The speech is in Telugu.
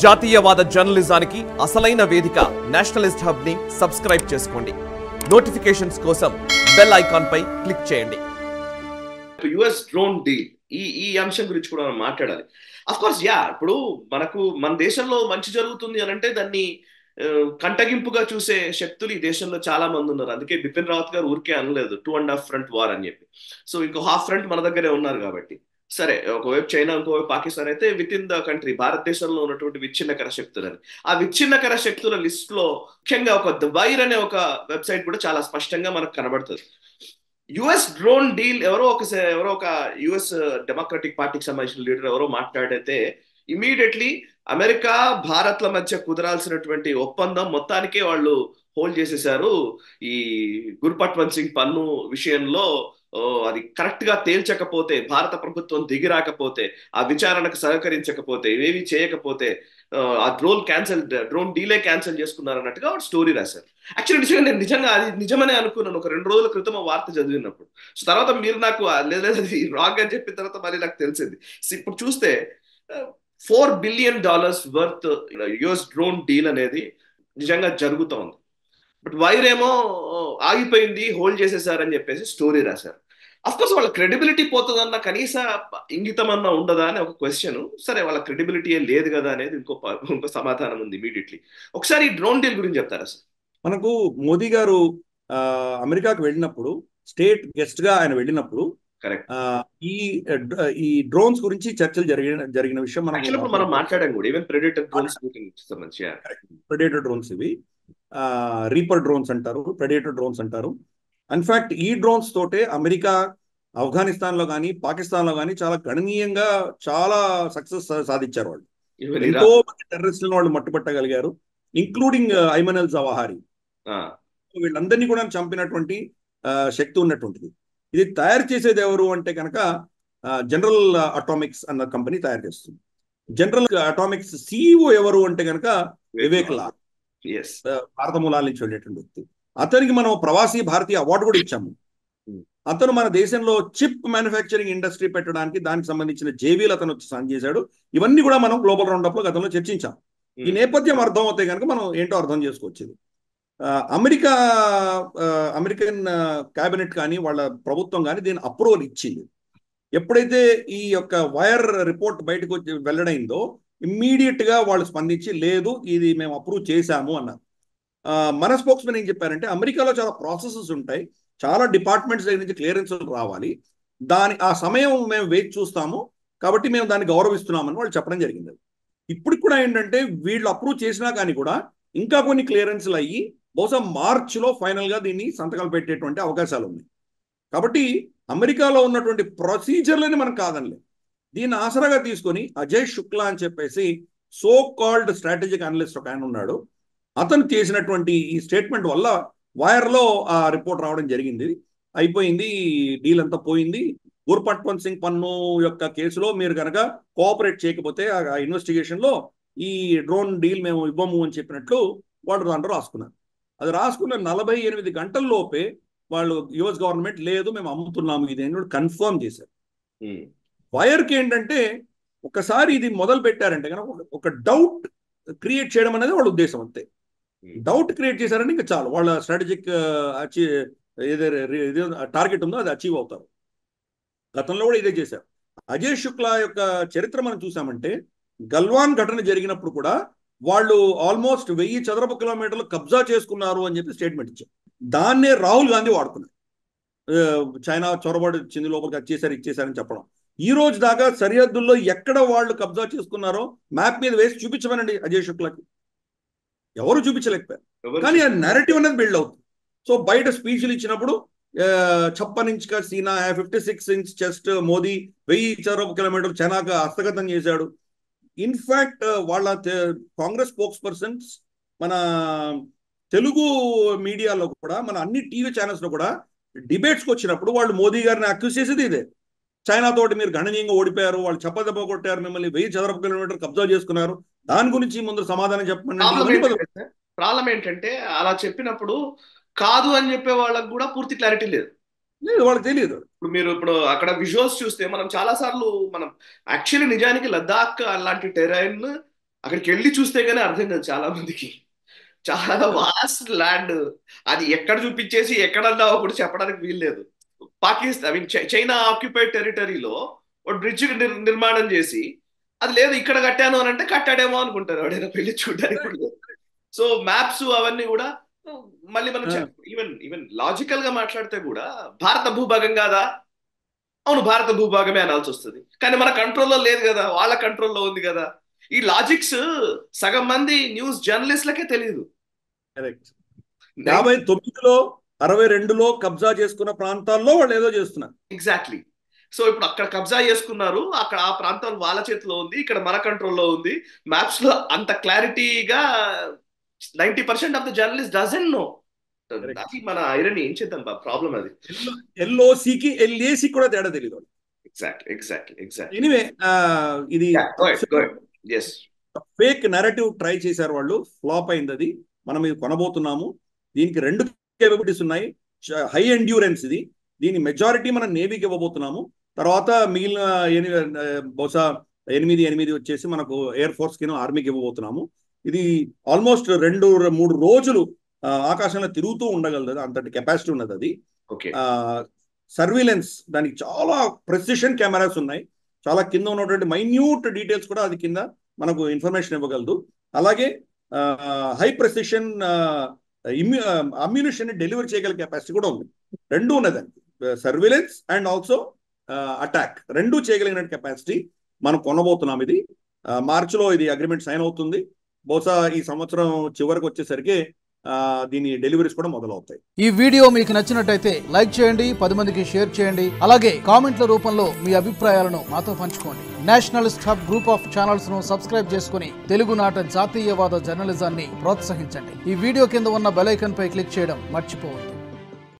జాతీయవాద జర్నలిజానికి అసలైన వేదిక నేషనలిస్ట్ హబ్ ని సబ్స్క్రైబ్ చేసుకోండి. నోటిఫికేషన్స్ కోసం బెల్ ఐకాన్ పై క్లిక్ చేయండి. యుఎస్ డ్రోన్ డీల్ ఈ అంశం గురించి కూడా మనం మాట్లాడాలి. అఫ్ కోర్స్ ఇప్పుడు మన దేశంలో మంచి జరుగుతుంది అని అంటే దాన్ని కంటగింపుగా చూసే శక్తులు ఈ దేశంలో చాలా మంది ఉన్నారు. అందుకే బిపిన్ రావత్ గారు ఊరికే అనలేదు 2.5 ఫ్రంట్ వార్ అని చెప్పి. సో ఇంకో హాఫ్ ఫ్రంట్ మన దగ్గరే ఉన్నారు కాబట్టి సరే, ఒకవైపు చైనా ఇంకోవైపు పాకిస్తాన్ అయితే విత్ ఇన్ ద కంట్రీ భారతదేశంలో ఉన్నటువంటి విచ్ఛిన్నకర శక్తులని ఆ విచ్ఛిన్నకర శక్తుల లిస్ట్ లో ముఖ్యంగా ఒక ద వైర్ అనే ఒక వెబ్సైట్ కూడా చాలా స్పష్టంగా మనకు కనబడుతుంది. యుఎస్ డ్రోన్ డీల్ ఎవరో ఒక యుఎస్ డెమోక్రటిక్ పార్టీకి సంబంధించిన లీడర్ ఎవరో మాట్లాడితే ఇమీడియట్లీ అమెరికా భారత్ల మధ్య కుదరాల్సినటువంటి ఒప్పందం మొత్తానికే వాళ్ళు హోల్డ్ చేసేశారు. ఈ గుర్పట్వంత్ సింగ్ పన్ను విషయంలో అది కరెక్ట్ గా తేల్చకపోతే, భారత ప్రభుత్వం దిగిరాకపోతే, ఆ విచారణకు సహకరించకపోతే, ఇవేవి చేయకపోతే ఆ డ్రోన్ డీలే క్యాన్సిల్ చేసుకున్నారు అన్నట్టుగా వాడు స్టోరీ రాశారు. యాక్చువల్లీ నేను నిజంగా అది నిజమనే అనుకున్నాను ఒక 2 రోజుల క్రితం వార్త చదివినప్పుడు. సో తర్వాత మీరు నాకు లేదు అది రాంగ్ అని చెప్పిన తర్వాత మళ్ళీ నాకు తెలిసింది. ఇప్పుడు చూస్తే $4 billion worth US drone deal అనేది నిజంగా జరుగుతోంది. బట్ వైర్ ఏమో ఆగిపోయింది, హోల్డ్ చేసేసారని చెప్పేసి స్టోరీ రాశారు. అఫ్ కోర్స్ వాళ్ళ క్రెడిబిలిటీ పోతుందన్న కనీస ఇంగితం అన్న ఉండదా అని ఒక క్వశ్చన్. సరే, వాళ్ళ క్రెడిబిలిటీ లేదు కదా అనేది ఇంకో సమాధానం ఉంది ఇమీడియట్లీ. ఒకసారి ఈ డ్రోన్ డీల్ గురించి చెప్తారా సార్? మనకు మోదీ గారు అమెరికాకు వెళ్ళినప్పుడు, స్టేట్ గెస్ట్ గా ఆయన వెళ్ళినప్పుడు ఈ డ్రోన్స్ గురించి చర్చలు జరిగిన విషయం మనం మాట్లాడాం కూడా. Even predator drones predator drones ఇవి రీపర్ డ్రోన్స్ అంటారు, ప్రెడేటర్ డ్రోన్స్ అంటారు. ఇన్ఫాక్ట్ ఈ డ్రోన్స్ తోటే అమెరికా ఆఫ్ఘనిస్తాన్ లో కానీ పాకిస్తాన్ లో కానీ చాలా గణనీయంగా చాలా సక్సెస్ సాధించారు. వాళ్ళు ఎంతో మంది టెర్రరిస్టులను వాళ్ళు మట్టుపట్టగలిగారు, ఇంక్లూడింగ్ ఐమన్ అల్ జవాహిరి. వీళ్ళందరినీ కూడా చంపినటువంటి శక్తి ఉన్నటువంటిది. ఇది తయారు చేసేది ఎవరు అంటే కనుక జనరల్ అటామిక్స్ అన్న కంపెనీ తయారు చేస్తుంది. జనరల్ అటామిక్స్ సిఇఓ ఎవరు అంటే కనుక వివేక్ లాల్, భారత మూలాల నుంచి వెళ్ళేటువంటి వ్యక్తి. అతనికి మనం ప్రవాసీ భారతీయ అవార్డు కూడా ఇచ్చాము. అతను మన దేశంలో చిప్ మ్యానుఫ్యాక్చరింగ్ ఇండస్ట్రీ పెట్టడానికి దానికి సంబంధించిన జేవీలు అతను వచ్చి సాయం చేశాడు. ఇవన్నీ కూడా మనం గ్లోబల్ రౌండప్ లో గతంలో చర్చించాం. ఈ నేపథ్యం అర్థం అవుతాయి కనుక మనం ఏంటో అర్థం చేసుకోవచ్చు. అమెరికన్ క్యాబినెట్ కానీ వాళ్ళ ప్రభుత్వం కానీ దీన్ని అప్రూవల్ ఇచ్చింది. ఎప్పుడైతే ఈ యొక్క వైర్ రిపోర్ట్ బయటకు వచ్చి వెల్లడైందో ఇమ్మీడియట్ గా వాళ్ళు స్పందించి లేదు ఇది మేము అప్రూవ్ చేశాము అన్నారు. మన స్పోక్స్మెన్ ఏం చెప్పారంటే అమెరికాలో చాలా ప్రాసెసెస్ ఉంటాయి, చాలా డిపార్ట్మెంట్స్ దగ్గర నుంచి క్లియరెన్స్లు రావాలి, ఆ సమయం మేము వేచి చూస్తాము కాబట్టి మేము దాన్ని గౌరవిస్తున్నామని వాళ్ళు చెప్పడం జరిగింది. ఇప్పుడు కూడా ఏంటంటే వీళ్ళు అప్రూవ్ చేసినా కానీ కూడా ఇంకా కొన్ని క్లియరెన్స్లు అయ్యి బహుశా మార్చిలో ఫైనల్ గా దీన్ని సంతకాలు పెట్టేటువంటి అవకాశాలు ఉన్నాయి. కాబట్టి అమెరికాలో ఉన్నటువంటి ప్రొసీజర్లని మనం కాదనలేదు. దీన్ని ఆసరాగా తీసుకొని అజయ్ శుక్లా అని చెప్పేసి సో కాల్డ్ స్ట్రాటజిక్ అనలిస్ట్ ఒక ఆయన ఉన్నాడు. అతను చేసినటువంటి ఈ స్టేట్మెంట్ వల్ల వైర్లో ఆ రిపోర్ట్ రావడం జరిగింది. అయిపోయింది, డీల్ అంతా పోయింది. గుర్పట్వంత్ సింగ్ పన్ను యొక్క కేసులో మీరు కనుక కోఆపరేట్ చేయకపోతే ఆ ఇన్వెస్టిగేషన్ లో ఈ డ్రోన్ డీల్ మేము ఇవ్వము అని చెప్పినట్లు వాళ్ళు దాంట్లో రాసుకున్నారు. అది రాసుకున్న 48 గంటల్లోపే వాళ్ళు యుఎస్ గవర్నమెంట్ లేదు మేము అమ్ముతున్నాము ఇది అని కన్ఫర్మ్ చేశారు. వైర్కి ఏంటంటే ఒకసారి ఇది మొదలు పెట్టారంటే కనుక ఒక డౌట్ క్రియేట్ చేయడం అనేది వాళ్ళ ఉద్దేశం. అంతే, డౌట్ క్రియేట్ చేశారని ఇంకా చాలు, వాళ్ళ స్ట్రాటజిక్ ఏదైతే టార్గెట్ ఉందో అది అచీవ్ అవుతారు. గతంలో కూడా ఇదే చేశారు. అజయ్ శుక్లా యొక్క చరిత్ర మనం చూసామంటే గల్వాన్ ఘటన జరిగినప్పుడు కూడా వాళ్ళు ఆల్మోస్ట్ 1000 చదరపు కిలోమీటర్లు కబ్జా చేసుకున్నారు అని చెప్పి స్టేట్మెంట్ ఇచ్చారు. దాన్నే రాహుల్ గాంధీ వాడుకున్నారు. చైనా చొరబడి చింది లోపలికి ఇచ్చేసారని చెప్పడం. ఈ రోజు దాకా సరిహద్దుల్లో ఎక్కడ వాళ్ళు కబ్జా చేసుకున్నారో మ్యాప్ మీద వేసి చూపించమనండి అజయ్ శుక్లాకి, ఎవరు చూపించలేకపోయారు. కానీ ఆ నెరేటివ్ అనేది బిల్డ్ అవుతుంది. సో బయట స్పీచ్లు ఇచ్చినప్పుడు 56 ఇంచ్ కా సీనా 56 ఇంచ్ చెస్ట్, మోదీ 1000 చదరపు కిలోమీటర్లు చైనాకు హస్తగతం చేశాడు. ఇన్ఫాక్ట్ వాళ్ళ కాంగ్రెస్ స్పోక్స్ పర్సన్స్ మన తెలుగు మీడియాలో కూడా, మన అన్ని టీవీ ఛానల్స్ లో కూడా డిబేట్స్కి వచ్చినప్పుడు వాళ్ళు మోదీ గారిని అక్యూజ్ చేసేది ఇదే. చైనా తోటి మీరు గణనీయంగా ఓడిపోయారు, వాళ్ళు చెప్పదెబ్బ కొట్టారు, మిమ్మల్ని 1000 చదరపు కిలోమీటర్ కబ్జా చేసుకున్నారు, దాని గురించి ముందు సమాధానం చెప్పండి. ప్రాబ్లం ఏంటంటే అలా చెప్పినప్పుడు కాదు అని చెప్పే వాళ్ళకి కూడా పూర్తి క్లారిటీ లేదు. వాళ్ళకి తెలియదు. ఇప్పుడు అక్కడ విజువల్స్ చూస్తే మనం చాలా సార్లు యాక్చువల్లీ నిజానికి లద్దాఖ్ అలాంటి టెరైన్ అక్కడికి వెళ్ళి చూస్తే గానీ అర్థం కాదు చాలా మందికి. చాలా వాస్ట్ ల్యాండ్. అది ఎక్కడ చూపించేసి ఎక్కడన్నా ఒకటి చెప్పడానికి వీల్లేదు. Pakistan I mean China occupied టెరిటరీలో ఒక బ్రిడ్జ్ నిర్మాణం చేసి అది లేదు ఇక్కడ కట్టాను అని అంటే కట్టాడేమో అనుకుంటారు ఎవడైనా పెళ్లి చూడడానికి కూడా లేదు. సో మ్యాప్స్ అవన్నీ కూడా మళ్ళీ మనం ఈవెన్ లాజికల్ గా మాట్లాడితే కూడా భారత భూభాగం కాదా, అవును భారత భూభాగమే అనాల్సి వస్తుంది. కానీ మన కంట్రోల్లో లేదు కదా, వాళ్ళ కంట్రోల్లో ఉంది కదా. ఈ లాజిక్స్ సగం మంది న్యూస్ జర్నలిస్ట్లకే తెలియదు. 59లో 62లో కబ్జా చేసుకున్న ప్రాంతాల్లో వాళ్ళు ఏదో చేస్తున్నారు. ఎగ్జాక్ట్లీ. సో ఇప్పుడు అక్కడ కబ్జా చేసుకున్నారు, అక్కడ ఆ ప్రాంతం వాళ్ళ చేతిలో ఉంది, ఇక్కడ మన కంట్రోల్లో ఉంది. మ్యాప్స్ లో అంత క్లారిటీగా 90% of the journalist doesn't know. అది మన ఐరనీ. ఏం చేద్దాం ప్రాబ్లం అది. ఎల్ఓసికి ఎల్ఏసి కూడా తేడా తెలియదు. ఎగ్జాక్ట్లీ. ఎనీవే ఇది ఫేక్ నరేటివ్ ట్రై చేశారు వాళ్ళు, ఫ్లాప్ అయింది. అది మనం ఇది కొనబోతున్నాము. దీనికి 2 కేపబిలిటీస్ ఉన్నాయి. హై ఎండ్యూరెన్స్ ఇది. దీని మెజారిటీ మనం నేవీకి ఇవ్వబోతున్నాము. తర్వాత మిగిలిన బహుశా 8 వచ్చేసి మనకు ఎయిర్ ఫోర్స్ కి ఆర్మీకి ఇవ్వబోతున్నాము. ఇది ఆల్మోస్ట్ 2-3 రోజులు ఆకాశంలో తిరుగుతూ ఉండగలదు, అంతటి కెపాసిటీ ఉన్నది అది. సర్వీలెన్స్ దానికి చాలా ప్రెసిషన్ కెమెరాస్ ఉన్నాయి. చాలా కింద ఉన్నటువంటి మైన్యూట్ డీటెయిల్స్ కూడా అది కింద మనకు ఇన్ఫర్మేషన్ ఇవ్వగలదు. అలాగే హై ప్రెసిషన్ అమ్యూనిషన్ డెలివరీ చేయగల కెపాసిటీ కూడా ఉంది. 2 ఉన్నదండి, సర్వీలెన్స్ అండ్ ఆల్సో అటాక్ 2 చేయగలిగిన కెపాసిటీ మనం కొనబోతున్నాం. ఇది మార్చిలో ఇది అగ్రిమెంట్ సైన్ అవుతుంది. బహుశా ఈ సంవత్సరం చివరికి వచ్చేసరికి దీని డెలివరీస్ కూడా మొదలవుతాయి. ఈ వీడియో మీకు నచ్చినట్టయితే లైక్ చేయండి, 10 మందికి షేర్ చేయండి. అలాగే కామెంట్ల రూపంలో మీ అభిప్రాయాలను మాతో పంచుకోండి. Nationalist hub group of channels ను సబ్స్క్రైబ్ చేసుకుని తెలుగునాట జాతీయవాద జర్నలిజాన్ని ప్రోత్సహించండి. ఈ వీడియో కింద ఉన్న బెల్ ఐకాన్ పై క్లిక్ చేయడం మర్చిపోవద్దు.